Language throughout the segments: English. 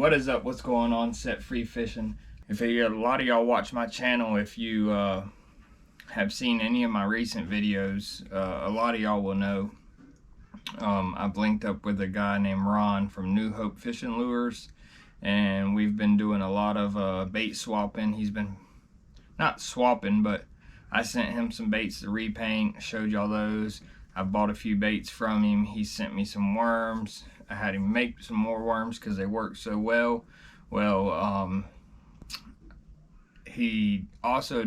What is up? What's going on? Set Free Fishing. If a lot of y'all watch my channel, if you have seen any of my recent videos, a lot of y'all will know I've linked up with a guy named Ron from New Hope Fishing Lures, and we've been doing a lot of bait swapping. He's been not swapping, but I sent him some baits to repaint, showed y'all those. I bought a few baits from him. He sent me some worms. I had him make some more worms because they work so well. Well, he also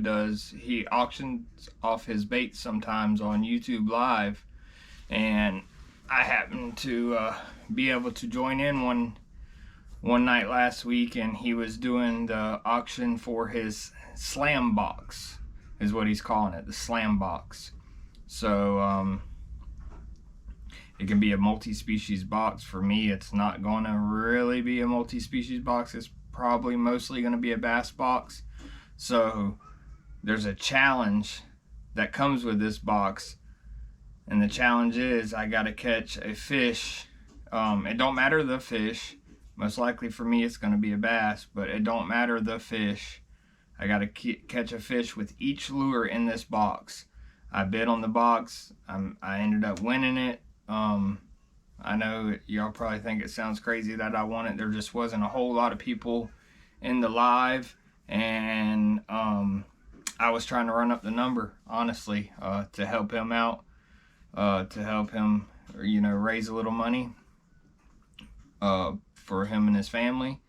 he auctions off his baits sometimes on YouTube Live, and I happened to be able to join in one night last week, and he was doing the auction for his slam box, is what he's calling it, the slam box. So it can be a multi-species box. For me, it's not going to really be a multi-species box. It's probably mostly going to be a bass box. So there's a challenge that comes with this box, and the challenge is I got to catch a fish. It don't matter the fish. Most likely for me it's going to be a bass, but it don't matter the fish. I got to catch a fish with each lure in this box. I bid on the box. I ended up winning it. I know y'all probably think it sounds crazy that I won it. There just wasn't a whole lot of people in the live, and I was trying to run up the number, honestly, to help him out, to help him, raise a little money for him and his family.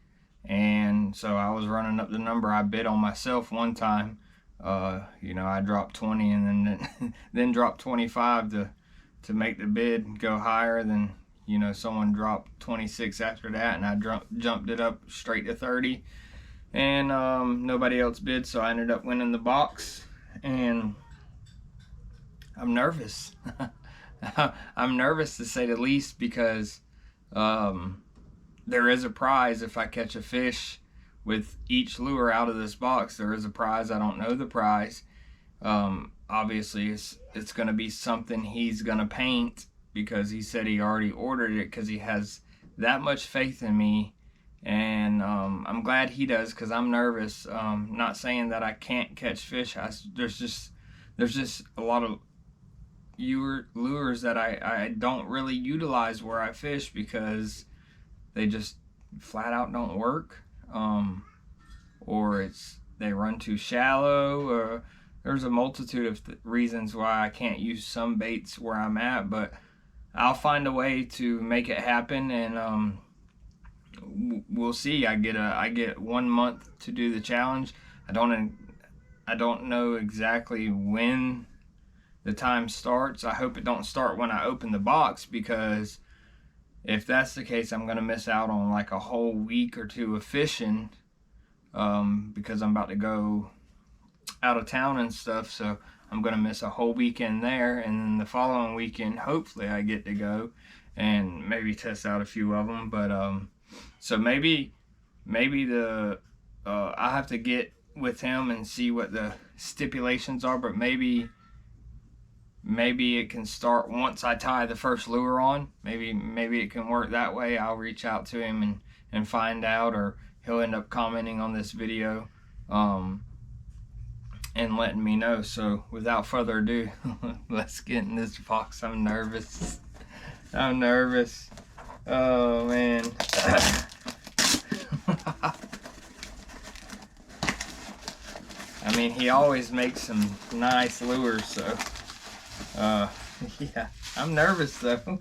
And so I was running up the number. I bid on myself one time. I dropped 20 and then dropped 25 to make the bid go higher. Then someone dropped 26 after that, and I jumped it up straight to 30, and nobody else bid, so I ended up winning the box. And I'm nervous. I'm nervous, to say the least, because there is a prize if I catch a fish with each lure out of this box. There is a prize. I don't know the prize. Obviously it's going to be something he's going to paint, because he said he already ordered it because he has that much faith in me. And I'm glad he does, because I'm nervous. Not saying that I can't catch fish. There's just a lot of lures that I don't really utilize where I fish, because they just flat out don't work, or they run too shallow, or there's a multitude of reasons why I can't use some baits where I'm at. But I'll find a way to make it happen, and we'll see. I get 1 month to do the challenge. I don't know exactly when the time starts. I hope it don't start when I open the box, because if that's the case, I'm gonna miss out on like a whole week or two of fishing, because I'm about to go out of town and stuff. So I'm gonna miss a whole weekend there, and then the following weekend hopefully I get to go and maybe test out a few of them. But so maybe I have to get with him and see what the stipulations are, but maybe it can start once I tie the first lure on. Maybe it can work that way. I'll reach out to him and find out, or he'll end up commenting on this video and letting me know. So without further ado, let's get in this box. I'm nervous. Oh man. I mean, he always makes some nice lures, so yeah, I'm nervous though.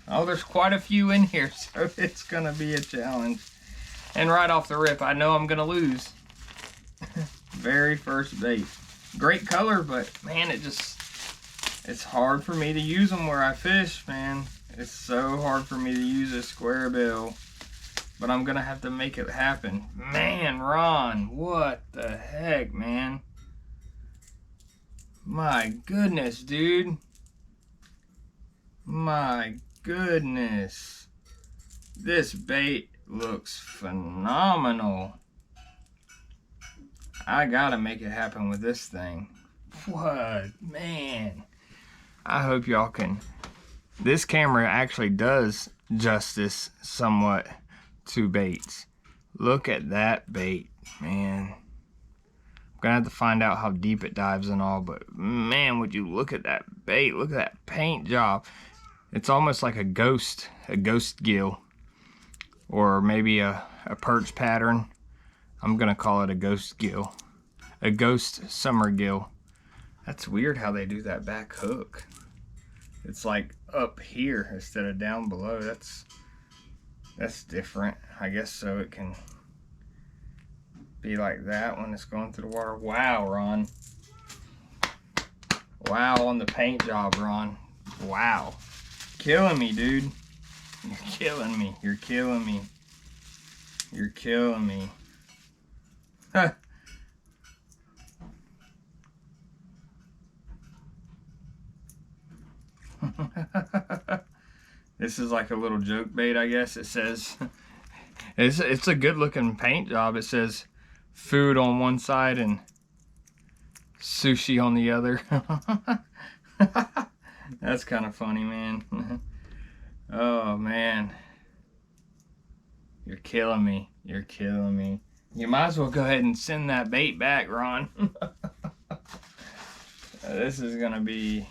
Oh, there's quite a few in here, so it's gonna be a challenge. And right off the rip, I know I'm gonna lose. Very first bait. Great color, but man, it's hard for me to use them where I fish, man. It's so hard for me to use a square bill, but I'm gonna have to make it happen. Man, Ron, what the heck, man? My goodness, dude. My goodness. This bait looks phenomenal. I gotta make it happen with this thing. What, man? I hope y'all can. This camera actually does justice somewhat two baits. Look at that bait, man. I'm gonna have to find out how deep it dives and all, but man, would you look at that bait. Look at that paint job. It's almost like a ghost gill, or maybe a perch pattern. I'm gonna call it a ghost gill, a ghost summer gill. That's weird how they do that back hook. It's like up here instead of down below. That's different. I guess so it can be like that when it's going through the water. Wow, Ron. Wow on the paint job, Ron. Wow. Killing me, dude. You're killing me. You're killing me. You're killing me. This is like a little joke bait, I guess. It says it's a good looking paint job. It says food on one side and sushi on the other. That's kind of funny, man. Oh man, you're killing me. You're killing me. You might as well go ahead and send that bait back, Ron. This is gonna be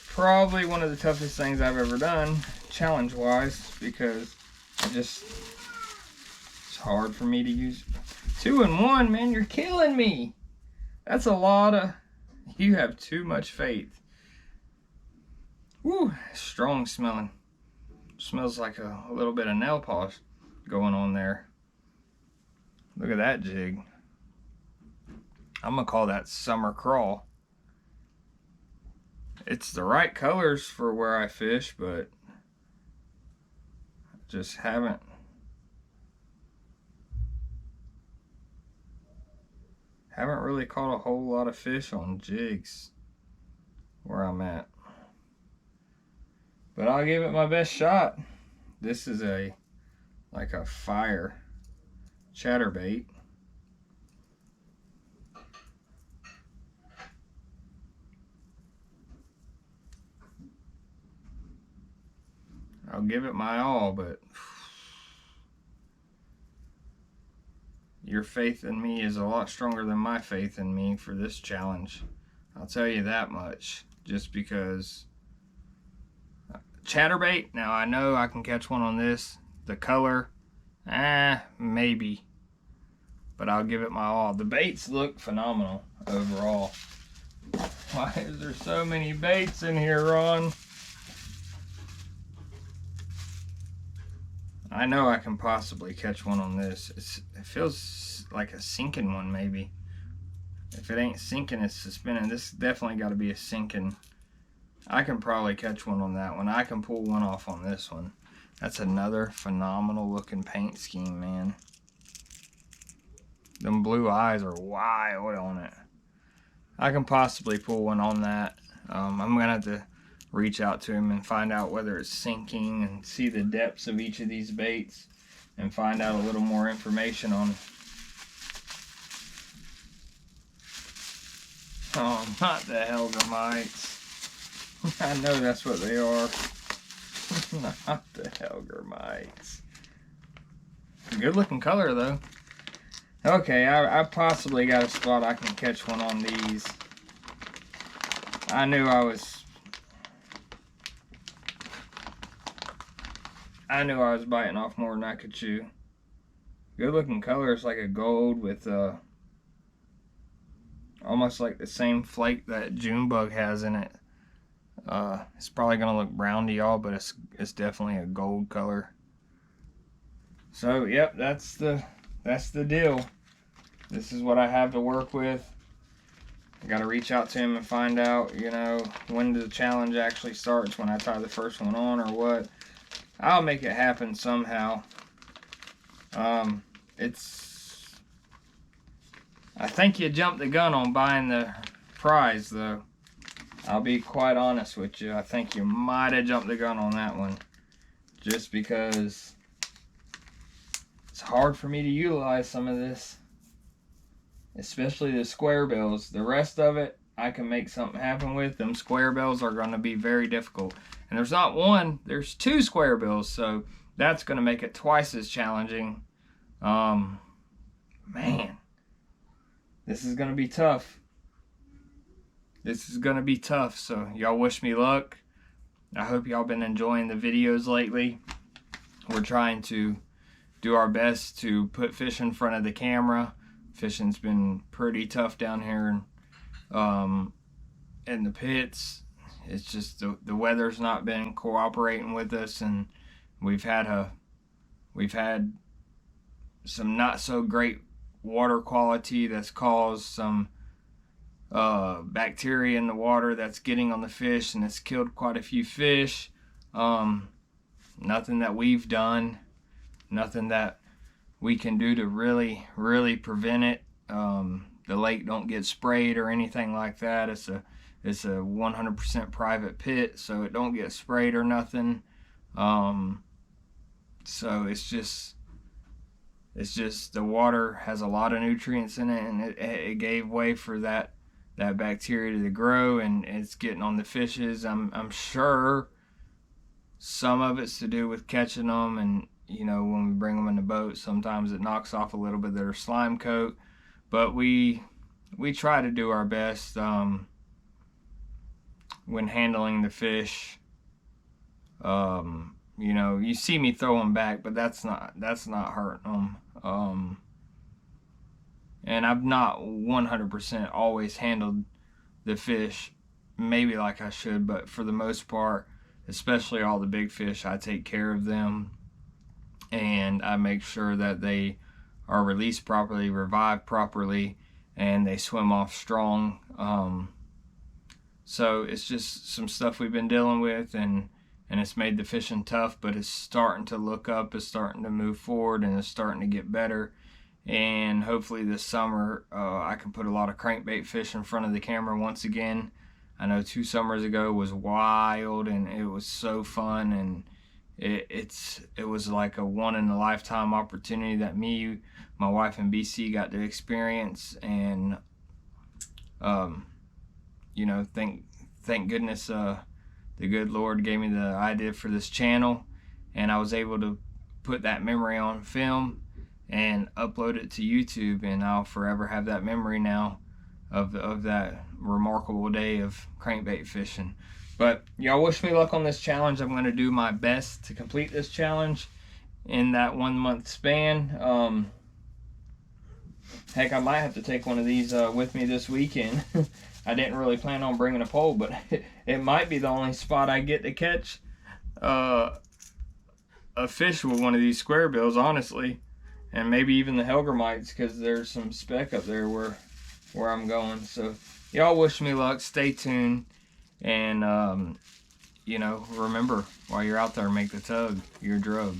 probably one of the toughest things I've ever done, challenge-wise, because it's hard for me to use. 2 and 1, man, you're killing me. That's a lot of. You have too much faith. Woo, strong smelling. Smells like a little bit of nail polish going on there. Look at that jig. I'm gonna call that summer crawl. It's the right colors for where I fish, but just haven't really caught a whole lot of fish on jigs where I'm at. But I'll give it my best shot. This is like a fire chatterbait. I'll give it my all, but your faith in me is a lot stronger than my faith in me for this challenge. I'll tell you that much. Just because chatterbait, now I know I can catch one on this. The color, maybe. But I'll give it my all. The baits look phenomenal overall. Why is there so many baits in here, Ron? I know I can possibly catch one on this. It feels like a sinking one, maybe. If it ain't sinking, it's suspending. This definitely got to be a sinking. I can probably catch one on that one. I can pull one off on this one. That's another phenomenal looking paint scheme, man. Them blue eyes are wild on it. I can possibly pull one on that. I'm going to have to reach out to him and find out whether it's sinking and see the depths of each of these baits and find out a little more information on. Oh, not the Helgamites. I know that's what they are. Not the Helgamites. Good looking color though. Okay, I possibly got a spot I can catch one on these. I knew I was biting off more than I could chew. Good looking color. It's like a gold with almost like the same flake that Junebug has in it. It's probably gonna look brown to y'all, but it's definitely a gold color. So yep, that's the deal. This is what I have to work with. I gotta reach out to him and find out, you know, when the challenge actually starts, when I tie the first one on or what. I'll make it happen somehow. I think you jumped the gun on buying the prize, though. I'll be quite honest with you. I think you might have jumped the gun on that one. Just because it's hard for me to utilize some of this. Especially the square bills. The rest of it, I can make something happen with. Them square bills are going to be very difficult. And there's not one, there's 2 square bills. So that's going to make it twice as challenging. Man, this is going to be tough. This is going to be tough, so y'all wish me luck. I hope y'all been enjoying the videos lately. We're trying to do our best to put fish in front of the camera. Fishing's been pretty tough down here in the pits. It's just the weather's not been cooperating with us, and we've had some not so great water quality that's caused some bacteria in the water that's getting on the fish, and it's killed quite a few fish. Nothing that we've done, nothing that we can do to really prevent it. The lake don't get sprayed or anything like that. It's a 100% private pit, so it don't get sprayed or nothing. So it's just the water has a lot of nutrients in it, and it gave way for that bacteria to grow, and it's getting on the fishes. I'm sure some of it's to do with catching them, and you know, when we bring them in the boat, sometimes it knocks off a little bit of their slime coat. But we try to do our best when handling the fish. You know, you see me throw them back, but that's not hurting them. And I've not 100% always handled the fish maybe like I should, but for the most part, especially all the big fish, I take care of them, and I make sure that they are released properly, revived properly, and they swim off strong. So it's just some stuff we've been dealing with, and it's made the fishing tough, but it's starting to look up, it's starting to move forward, and it's starting to get better. And hopefully this summer I can put a lot of crankbait fish in front of the camera once again. I know 2 summers ago was wild, and it was so fun, and it was like a one-in-a-lifetime opportunity that me, my wife, and BC got to experience. And you know, thank goodness the good Lord gave me the idea for this channel, and I was able to put that memory on film and upload it to YouTube, and I'll forever have that memory now of that remarkable day of crankbait fishing. But y'all wish me luck on this challenge. I'm going to do my best to complete this challenge in that 1 month span. Heck, I might have to take one of these with me this weekend. I didn't really plan on bringing a pole, but it might be the only spot I get to catch a fish with one of these square bills, honestly. And maybe even the Helgramites, because there's some speck up there where I'm going. So y'all wish me luck. Stay tuned. And, you know, remember, while you're out there, make the tug your drug.